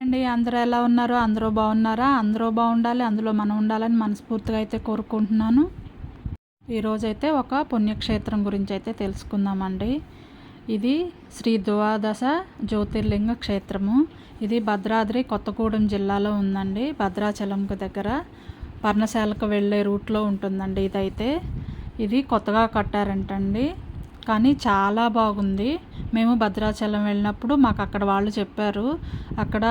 అండి అందరూ ఎలా ఉన్నారు? అందరూ బాగున్నారా? అందరూ బాగుండాలి, అందులో మనం ఉండాలని మనస్ఫూర్తిగా అయితే కోరుకుంటున్నాను. ఈరోజైతే ఒక పుణ్యక్షేత్రం గురించి అయితే తెలుసుకుందామండి. ఇది శ్రీ ద్వాదశ జ్యోతిర్లింగ క్షేత్రము. ఇది భద్రాద్రి కొత్తగూడెం జిల్లాలో ఉందండి. భద్రాచలంకు దగ్గర పర్ణశాలకు వెళ్ళే రూట్లో ఉంటుందండి. ఇది కొత్తగా కట్టారంటండి, కానీ చాలా బాగుంది. మేము భద్రాచలం వెళ్ళినప్పుడు మాకు అక్కడ వాళ్ళు చెప్పారు, అక్కడ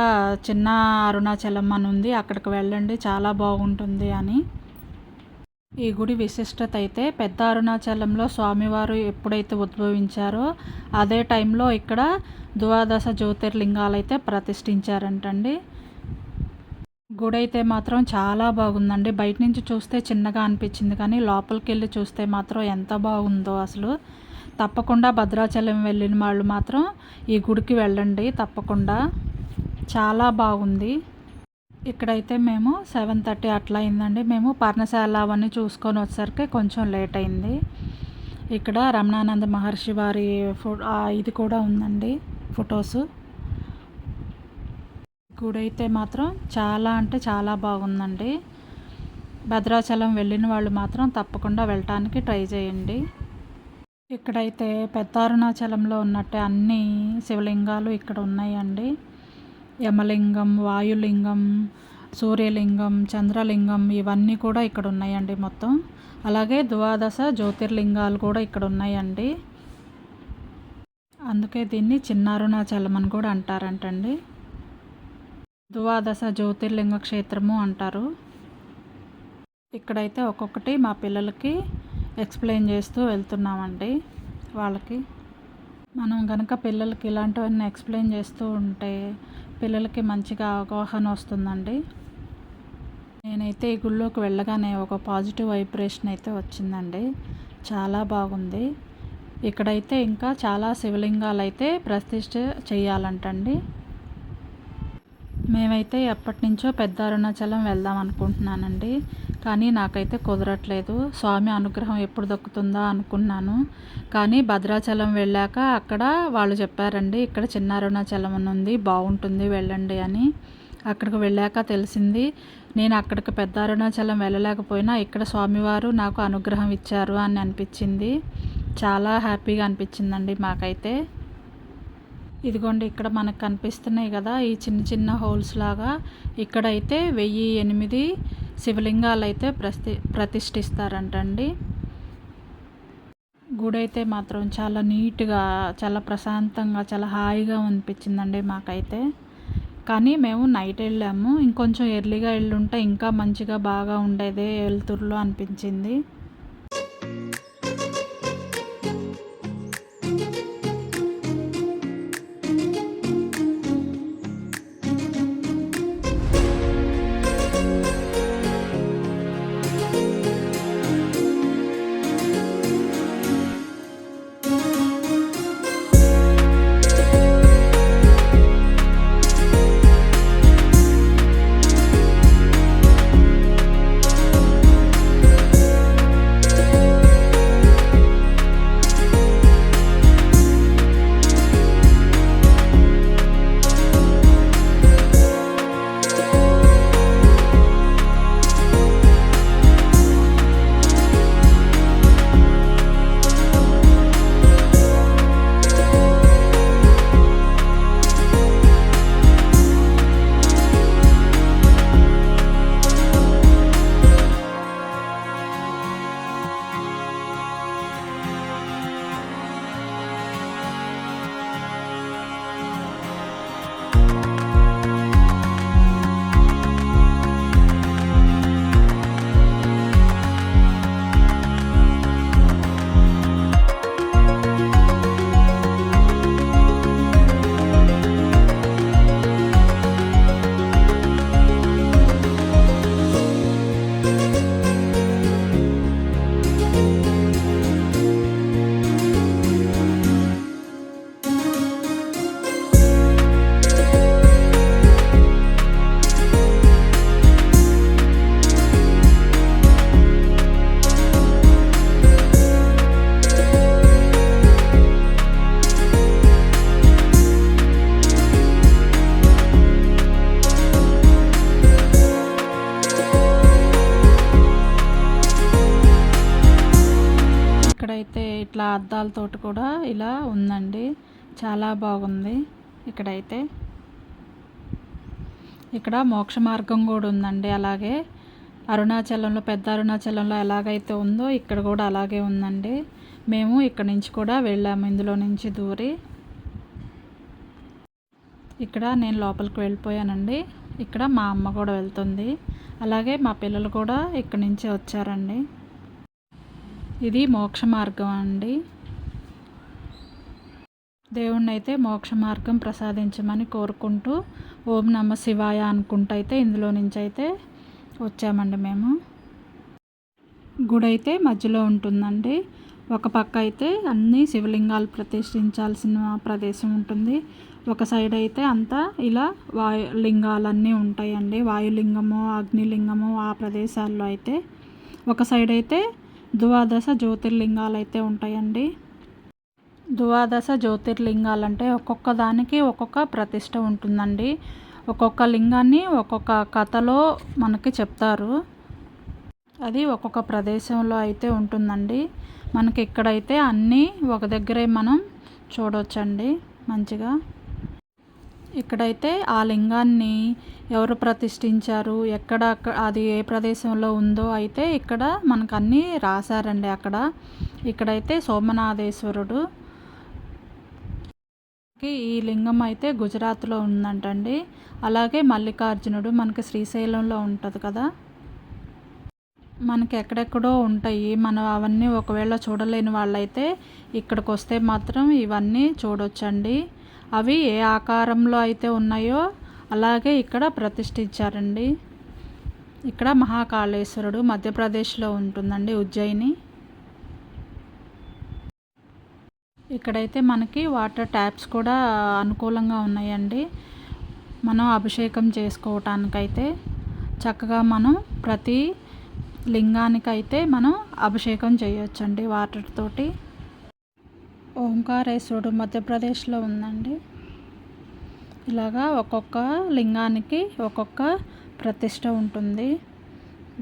చిన్న అరుణాచలం అని ఉంది, అక్కడికి వెళ్ళండి చాలా బాగుంటుంది అని. ఈ గుడి విశిష్టత అయితే పెద్ద అరుణాచలంలో స్వామివారు ఎప్పుడైతే ఉద్భవించారో అదే టైంలో ఇక్కడ ద్వాదశ జ్యోతిర్లింగాలు అయితే ప్రతిష్ఠించారంటండి. గుడి అయితే మాత్రం చాలా బాగుందండి. బయట నుంచి చూస్తే చిన్నగా అనిపించింది, కానీ లోపలికి వెళ్ళి చూస్తే మాత్రం ఎంత బాగుందో అసలు. తప్పకుండా భద్రాచలం వెళ్ళిన వాళ్ళు మాత్రం ఈ గుడికి వెళ్ళండి తప్పకుండా, చాలా బాగుంది. ఇక్కడైతే మేము 7:30 అట్లా అయిందండి. మేము పర్ణశాల అవన్నీ చూసుకొని వచ్చేసరికి కొంచెం లేట్ అయింది. ఇక్కడ రమణానంద మహర్షి వారి ఇది కూడా ఉందండి, ఫొటోస్. గుడి అయితే మాత్రం చాలా అంటే చాలా బాగుందండి. భద్రాచలం వెళ్ళిన వాళ్ళు మాత్రం తప్పకుండా వెళ్ళటానికి ట్రై చేయండి. ఇక్కడైతే పెద్ద అరుణాచలంలో ఉన్నట్టే అన్ని శివలింగాలు ఇక్కడ ఉన్నాయండి. యమలింగం, వాయులింగం, సూర్యలింగం, చంద్రలింగం ఇవన్నీ కూడా ఇక్కడ ఉన్నాయండి మొత్తం. అలాగే ద్వాదశ జ్యోతిర్లింగాలు కూడా ఇక్కడ ఉన్నాయండి. అందుకే దీన్ని చిన్న అరుణాచలం అని కూడా అంటారంటండి. ద్వాదశ జ్యోతిర్లింగ క్షేత్రము అంటారు. ఇక్కడైతే ఒక్కొక్కటి మా పిల్లలకి ఎక్స్ప్లెయిన్ చేస్తూ వెళ్తున్నామండి. వాళ్ళకి మనం కనుక పిల్లలకి ఇలాంటివన్నీ ఎక్స్ప్లెయిన్ చేస్తూ ఉంటే పిల్లలకి మంచిగా అవగాహన వస్తుందండి. నేనైతే ఈ గుళ్ళోకి వెళ్ళగానే ఒక పాజిటివ్ వైబ్రేషన్ అయితే వచ్చిందండి, చాలా బాగుంది. ఇక్కడైతే ఇంకా చాలా శివలింగాలు అయితే ప్రతిష్ఠ చేయాలంటండి. మేమైతే ఎప్పటి నుంచో పెద్ద అరుణాచలం వెళ్దాం అనుకుంటున్నానండి, కానీ నాకైతే కుదరట్లేదు. స్వామి అనుగ్రహం ఎప్పుడు దక్కుతుందా అనుకున్నాను, కానీ భద్రాచలం వెళ్ళాక అక్కడ వాళ్ళు చెప్పారండి, ఇక్కడ చిన్న అరుణాచలం అని ఉంది, బాగుంటుంది వెళ్ళండి అని. అక్కడికి వెళ్ళాక తెలిసింది, నేను అక్కడికి పెద్ద అరుణాచలం వెళ్ళలేకపోయినా ఇక్కడ స్వామివారు నాకు అనుగ్రహం ఇచ్చారు అని అనిపించింది. చాలా హ్యాపీగా అనిపించిందండి మాకైతే. ఇదిగోండి ఇక్కడ మనకు కనిపిస్తున్నాయి కదా ఈ చిన్న చిన్న హోల్స్ లాగా, ఇక్కడైతే 1008 శివలింగాలు అయితే ప్రతిష్ఠిస్తారంటండి. గుడి అయితే మాత్రం చాలా నీట్గా, చాలా ప్రశాంతంగా, చాలా హాయిగా అనిపించిందండి మాకైతే. కానీ మేము నైట్ వెళ్ళాము, ఇంకొంచెం ఎర్లీగా వెళ్ళుంటే ఇంకా మంచిగా బాగా ఉండేదే వెలుతురులో అనిపించింది. ఇట్లా అద్దాలతోటి కూడా ఇలా ఉందండి. చాలా బాగుంది. ఇక్కడైతే ఇక్కడ మోక్ష మార్గం కూడా ఉందండి. అలాగే అరుణాచలంలో, పెద్ద అరుణాచలంలో ఎలాగైతే ఉందో ఇక్కడ కూడా అలాగే ఉందండి. మేము ఇక్కడ నుంచి కూడా వెళ్ళాము, ఇందులో నుంచి దూరి. ఇక్కడ నేను లోపలికి వెళ్ళిపోయానండి. ఇక్కడ మా అమ్మ కూడా వెళ్తుంది. అలాగే మా పిల్లలు కూడా ఇక్కడి నుంచే వచ్చారండి. ఇది మోక్ష మార్గం అండి. దేవుణ్ణి అయితే మోక్ష మార్గం ప్రసాదించమని కోరుకుంటూ ఓం నమ శివాయ అనుకుంటూ అయితే ఇందులో నుంచి అయితే వచ్చామండి మేము. గుడి అయితే మధ్యలో ఉంటుందండి. ఒక పక్క అయితే అన్ని శివలింగాలు ప్రతిష్ఠించాల్సిన ప్రదేశం ఉంటుంది. ఒక సైడ్ అయితే అంతా ఇలా లింగాలన్నీ ఉంటాయండి. వాయులింగము, అగ్నిలింగము ఆ ప్రదేశాల్లో అయితే. ఒక సైడ్ అయితే ద్వాదశ జ్యోతిర్లింగాలు అయితే ఉంటాయండి. ద్వాదశ జ్యోతిర్లింగాలంటే ఒక్కొక్క దానికి ఒక్కొక్క ప్రతిష్ట ఉంటుందండి. ఒక్కొక్క లింగాన్ని ఒక్కొక్క కథలో మనకి చెప్తారు. అది ఒక్కొక్క ప్రదేశంలో అయితే ఉంటుందండి. మనకి ఇక్కడైతే అన్నీ ఒక దగ్గరే మనం చూడవచ్చండి మంచిగా. ఇక్కడైతే ఆ లింగాన్ని ఎవరు ప్రతిష్ఠించారు, ఎక్కడ అది ఏ ప్రదేశంలో ఉందో అయితే ఇక్కడ మనకు అన్నీ రాశారండి. ఇక్కడైతే సోమనాథేశ్వరుడు, ఈ లింగం అయితే గుజరాత్లో ఉందంటండి. అలాగే మల్లికార్జునుడు మనకి శ్రీశైలంలో ఉంటుంది కదా. మనకి ఎక్కడెక్కడో ఉంటాయి. మనం అవన్నీ ఒకవేళ చూడలేని వాళ్ళైతే ఇక్కడికి వస్తే మాత్రం ఇవన్నీ చూడొచ్చండి. అవి ఏ ఆకారంలో అయితే ఉన్నాయో అలాగే ఇక్కడ ప్రతిష్ఠించారండి. ఇక్కడ మహాకాళేశ్వరుడు మధ్యప్రదేశ్లో ఉంటుందండి, ఉజ్జయిని. ఇక్కడైతే మనకి వాటర్ ట్యాప్స్ కూడా అనుకూలంగా ఉన్నాయండి. మనం అభిషేకం చేసుకోవటానికైతే చక్కగా మనం ప్రతి లింగానికైతే మనం అభిషేకం చేయొచ్చండి వాటర్ తోటి. ఓంకారేశ్వరుడు మధ్యప్రదేశ్లో ఉందండి. ఇలాగా ఒక్కొక్క లింగానికి ఒక్కొక్క ప్రతిష్ట ఉంటుంది.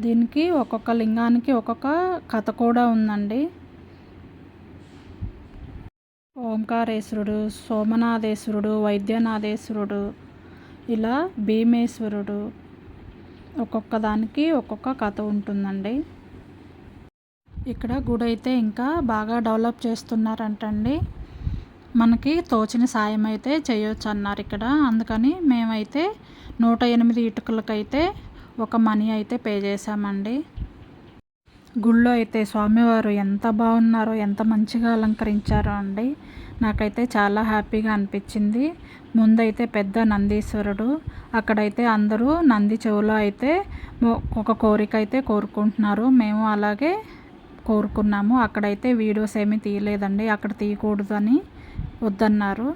దీనికి ఒక్కొక్క లింగానికి ఒక్కొక్క కథ కూడా ఉందండి. ఓంకారేశ్వరుడు, సోమనాథేశ్వరుడు, వైద్యనాథేశ్వరుడు, ఇలా భీమేశ్వరుడు, ఒక్కొక్క దానికి ఒక్కొక్క కథ ఉంటుందండి. ఇక్కడ గుడి అయితే ఇంకా బాగా డెవలప్ చేస్తున్నారంటండి. మనకి తోచిన సాయం అయితే చేయొచ్చు అన్నారు ఇక్కడ. అందుకని మేమైతే 108 ఇటుకలకైతే ఒక మనీ అయితే పే చేసామండి. గుళ్ళో అయితే స్వామివారు ఎంత బాగున్నారో, ఎంత మంచిగా అలంకరించారో అండి. నాకైతే చాలా హ్యాపీగా అనిపించింది. ముందైతే పెద్ద నందీశ్వరుడు, అక్కడైతే అందరూ నంది చెవులో అయితే ఒక కోరిక అయితే కోరుకుంటున్నారు. మేము అలాగే కోరుకున్నాము. అక్కడైతే వీడియోస్ ఏమీ తీయలేదండి, అక్కడ తీయకూడదని వద్దన్నారు.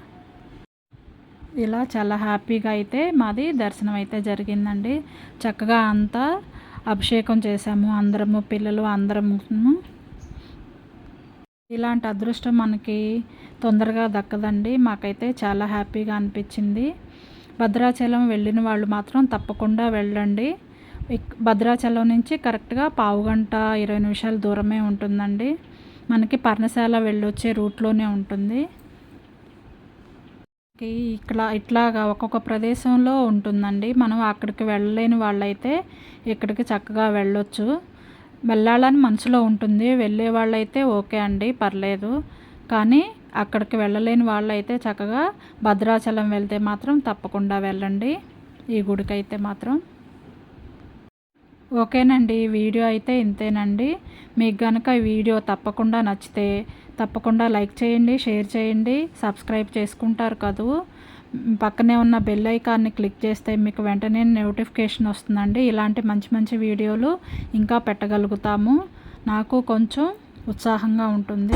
ఇలా చాలా హ్యాపీగా అయితే మాది దర్శనం అయితే జరిగిందండి. చక్కగా అంతా అభిషేకం చేశాము అందరము, పిల్లలు అందరము. ఇలాంటి అదృష్టం మనకి తొందరగా దక్కదండి. మాకైతే చాలా హ్యాపీగా అనిపించింది. భద్రాచలం వెళ్ళిన వాళ్ళు మాత్రం తప్పకుండా వెళ్ళండి. భద్రాచలం నుంచి కరెక్ట్గా 15 గంట 20 నిమిషాల దూరమే ఉంటుందండి. మనకి పర్ణశాల వెళ్ళొచ్చే రూట్లోనే ఉంటుంది. ఇట్లాగా ఒక్కొక్క ప్రదేశంలో ఉంటుందండి. మనం అక్కడికి వెళ్ళలేని వాళ్ళైతే ఇక్కడికి చక్కగా వెళ్ళొచ్చు. వెళ్ళాలని మనసులో ఉంటుంది, వెళ్ళే వాళ్ళైతే ఓకే అండి, పర్లేదు. కానీ అక్కడికి వెళ్ళలేని వాళ్ళైతే చక్కగా భద్రాచలం వెళ్తే మాత్రం తప్పకుండా వెళ్ళండి ఈ గుడికైతే మాత్రం. ఓకేనండి, వీడియో అయితే ఇంతేనండి. మీకు కనుక ఈ వీడియో తప్పకుండా నచ్చితే తప్పకుండా లైక్ చేయండి, షేర్ చేయండి, సబ్స్క్రైబ్ చేసుకుంటారు కదూ. పక్కనే ఉన్న బెల్ ఐకాన్ని క్లిక్ చేస్తే మీకు వెంటనే నోటిఫికేషన్ వస్తుందండి. ఇలాంటి మంచి మంచి వీడియోలు ఇంకా పెట్టగలుగుతాము. నాకు కొంచెం ఉత్సాహంగా ఉంటుంది.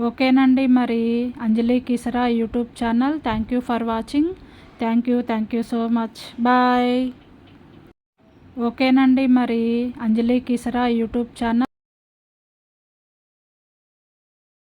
ఓకేనండి, మరి Anjali Keesara YouTube channel. Thank you for watching. Thank you so much. Bye. ఓకేనండి, మరి అంజలి కీసరా యూట్యూబ్ ఛానల్.